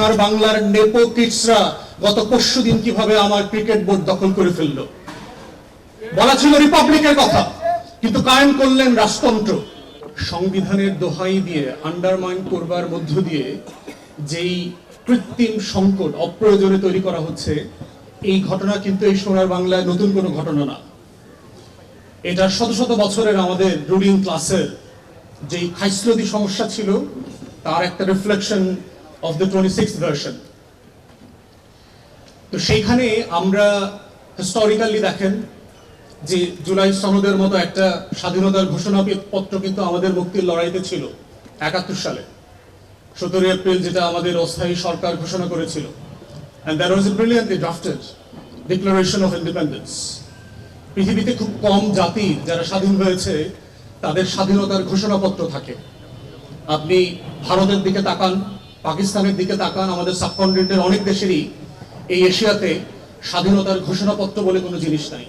সোনার বাংলার নেপো কিডসরা গত পরশুদিন কিভাবে আমার ক্রিকেট বোর্ড দখল করে ফেললো। বলা ছিল রিপাবলিকের কথা, কিন্তু কায়েম করলেন রাজতন্ত্র। সংবিধানের দোহাই দিয়ে আন্ডারমাইন করবার মধ্য দিয়ে যেই কৃত্রিম সংকট অপ্রয়োজনে তৈরি করা হচ্ছে, এই ঘটনা কিন্তু এই সোনার বাংলায় নতুন কোনো ঘটনা না। এটা শত শত বছরের আমাদের রুলিং ক্লাসের যেই খাইসলতি সমস্যা ছিল, তার একটা reflection of the 26th version. তো সেইখানে আমরা হিস্টোরিক্যালি দেখেন যে জুলাই সনদের মতো একটা স্বাধীনতার ঘোষণাপত্র কিন্তু আমাদের মুক্তির লড়াইতে ছিল 71 সালে 17 এপ্রিল, যেটা আমাদের অস্থায়ী সরকার ঘোষণা করেছিল। And there was a brilliantly drafted Declaration of Independence. পৃথিবীতে খুব কম জাতি যারা স্বাধীন হয়েছে তাদের স্বাধীনতার ঘোষণাপত্র থাকে। আপনি ভারতের দিকে তাকান, পাকিস্তানের দিকে তাকান, আমাদের সাবকন্টিনেন্টের অনেক দেশেরই এই এশিয়াতে স্বাধীনতার ঘোষণাপত্র বলে কোনো জিনিস নাই।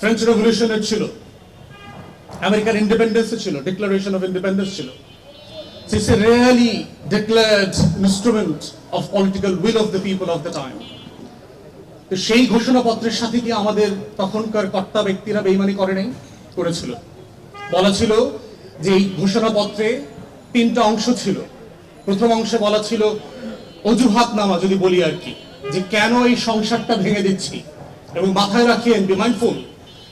ফ্রেঞ্চ রেভলিউশনের ছিল, আমেরিকান ইন্ডিপেন্ডেন্সের ছিল, ডিক্লারেশন অফ ইন্ডিপেন্ডেন্স ছিল। It's a really declared instrument of political will of the people of the time. তো সেই ঘোষণাপত্রের সাথে কি আমাদের তখনকার কর্তা ব্যক্তিরা বেইমানি করে নাই? করেছিল। বলা ছিল যে এই ঘোষণাপত্রে 3টা অংশ ছিল। প্রথম অংশে বলা ছিল অজুহাতনামা, যদি বলি আর কি, যে কেন এই সংসারটা ভেঙে দিচ্ছি, এবং মাথায় রাখিয়েন, be mindful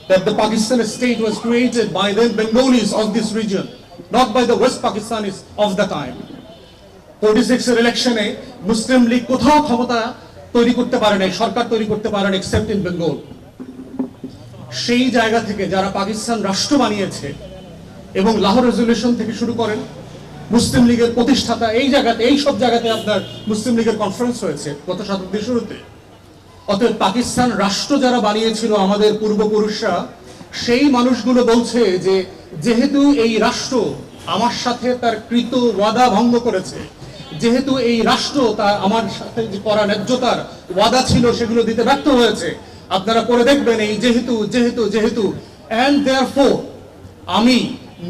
that the Pakistan state was created by the Bengalis of this region, not by the West Pakistanis of the time. 46 এর ইলেকশনে মুসলিম লীগ কোথাও ক্ষমতা তৈরি করতে পারে নাই, সরকার তৈরি করতে পারে না, এক্সেপ্ট ইন বেঙ্গল। সেই জায়গা থেকে যারা পাকিস্তান রাষ্ট্র বানিয়েছে, এবং লাহোর রেজলিউশন থেকে শুরু করেন, মুসলিম লীগের প্রতিষ্ঠাতা এই জায়গাতে, এই সব জায়গাতে আপনার মুসলিম লীগের কনফারেন্স হয়েছে গত শতাব্দীর শুরুতে। অতএব পাকিস্তান রাষ্ট্র যারা বানিয়েছিল আমাদের পূর্বপুরুষরা, সেই মানুষগুলো বলছে যে যেহেতু এই রাষ্ট্র আমার সাথে তার কৃত ওয়াদা ভঙ্গ করেছে, যেহেতু এই রাষ্ট্র তার আমার সাথে যে করা ন্যায্যতার ওয়াদা ছিল সেগুলো দিতে ব্যর্থ হয়েছে, আপনারা পরে দেখবেন এই যেহেতু যেহেতু যেহেতু এন্ড দেয়ারফোর আমি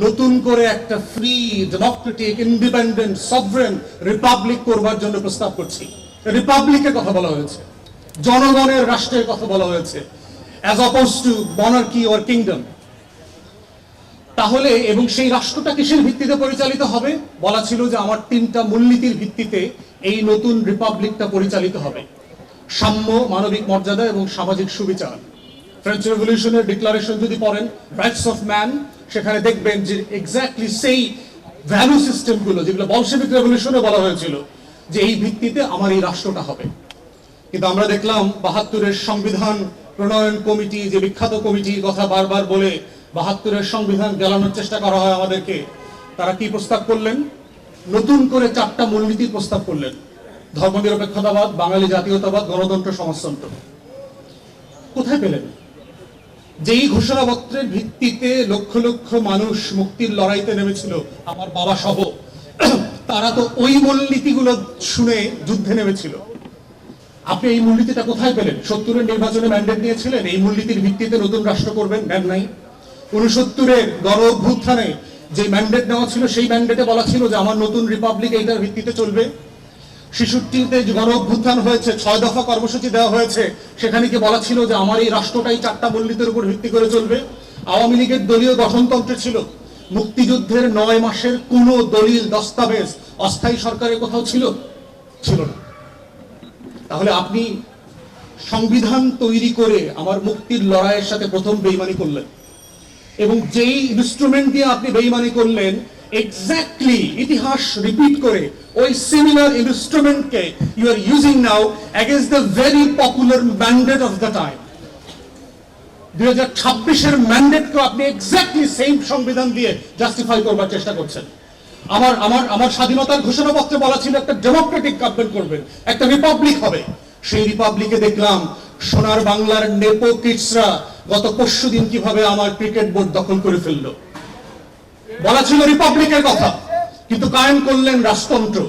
নতুন করে একটা free, Democratic, independent, sovereign Republic করবার জন্য প্রস্তাব করছি। রিপাবলিকের কথা বলা হয়েছে, জনগণের রাষ্ট্রের কথা বলা হয়েছে, as oppose to monarchy or kingdom. তাহলে এবং সেই রাষ্ট্রটা কিসের ভিত্তিতে পরিচালিত হবে? বলা ছিল যে আমার 3টা মূলনীতির ভিত্তিতে এই নতুন রিপাবলিকটা পরিচালিত হবে: সাম্য, মানবিক মর্যাদা এবং সামাজিক সুবিচার। ফ্রেঞ্চ রেভলিউশনের ডিক্লারেশন যদি পড়েন, রাইটস অফ ম্যান, সেখানে দেখবেন যে এক্স্যাক্টলি সেই ভ্যালু সিস্টেমগুলো যেগুলো বলশেভিক রেভলিউশনে বলা হয়েছিল যে এই ভিত্তিতে আমার এই রাষ্ট্রটা হবে। কিন্তু আমরা দেখলাম 72-এর সংবিধান প্রণয়ন কমিটি, যে বিখ্যাত কমিটির কথা বারবার বলে 72-এর সংবিধান গেলানোর চেষ্টা করা হয় আমাদেরকে, তারা কি প্রস্তাব করলেন? নতুন করে 4টা মূলনীতির প্রস্তাব করলেন: ধর্মনিরপেক্ষতাবাদ, বাঙালি জাতীয়তাবাদ, গণতন্ত্র, সমাজতন্ত্র। কোথায় পেলেন? যেই ঘোষণাপত্রের ভিত্তিতে লক্ষ লক্ষ মানুষ মুক্তির লড়াইতে নেমেছিল, আমার বাবা সহ, তারা তো ওই মূলনীতিগুলো শুনে যুদ্ধে নেমেছিল। আপনি এই মূলনীতিটা কোথায় পেলেন? 70-এর নির্বাচনে ম্যান্ডেট নিয়েছিলেন, এই মূলনীতির ভিত্তিতে নতুন রাষ্ট্র করবেন, নেন নাই। 69-এর গণ অভ্যুত্থানে যে ম্যান্ডেট নেওয়া ছিল, সেই ম্যান্ডেটে বলা ছিল যে আমার নতুন রিপাবলিক এইটার ভিত্তিতে চলবে। 66-তে গণ অভ্যুত্থান হয়েছে, 6 দফা কর্মসূচি দেওয়া হয়েছে, সেখানে কি বলা ছিল যে আমার এই রাষ্ট্রটাই 4টা মূলনীতির উপর ভিত্তি করে চলবে। আওয়ামী লীগের দলীয় গঠনতন্ত্র ছিল, মুক্তিযুদ্ধের 9 মাসের কোন দলিল, দস্তাবেজ অস্থায়ী সরকারের কোথাও ছিল? ছিল না। তাহলে আপনি সংবিধান তৈরি করে আমার মুক্তির লড়াইয়ের সাথে প্রথম বেইমানি করলেন, এবং যেই ইনস্ট্রুমেন্ট দিয়ে আপনি বেইমানি করলেন, এক্স্যাক্টলি ইতিহাস রিপিট করে ওই সিমিলার ইনস্ট্রুমেন্টকে you are using now against the very popular mandate of the time. 2026-এর ম্যান্ডেটকে আপনি এক্স্যাক্টলি সেম সংবিধান দিয়ে জাস্টিফাই করবার চেষ্টা করছেন। আমার স্বাধীনতার ঘোষণাপত্রে বলা ছিল একটা ডেমোক্রেটিক গভর্নমেন্ট করবেন, একটা রিপাবলিক হবে। সেই রিপাবলিকে দেখলাম সোনার বাংলার নেপো কিডসরা গত পরশুদিন কিভাবে আমার ক্রিকেট বোর্ড দখল করে ফেললো। বলা ছিল রিপাবলিকের কথা, কিন্তু কায়েম করলেন রাজতন্ত্র।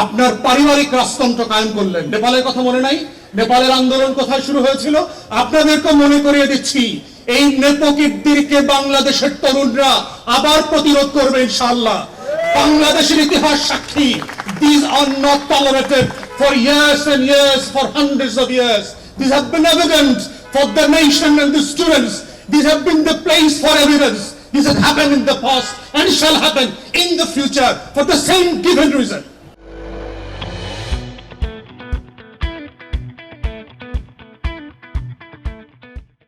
আপনার পারিবারিক রাজতন্ত্র কায়েম করলেন। নেপালের কথা মনে নাই? নেপালের আন্দোলন কোথায় শুরু হয়েছিল? আপনাদেরকে মনে করিয়ে দিচ্ছি, এই নেপো কিডদেরকে বাংলাদেশের তরুণরা আবার প্রতিরোধ করবে ইনশাআল্লাহ। বাংলাদেশের ইতিহাস সাক্ষী, These are not tolerated for years and years, for hundreds of years. These have been evident for the nation and the students. These have been the place for evidence. This has happened in the past and shall happen in the future for the same given reason.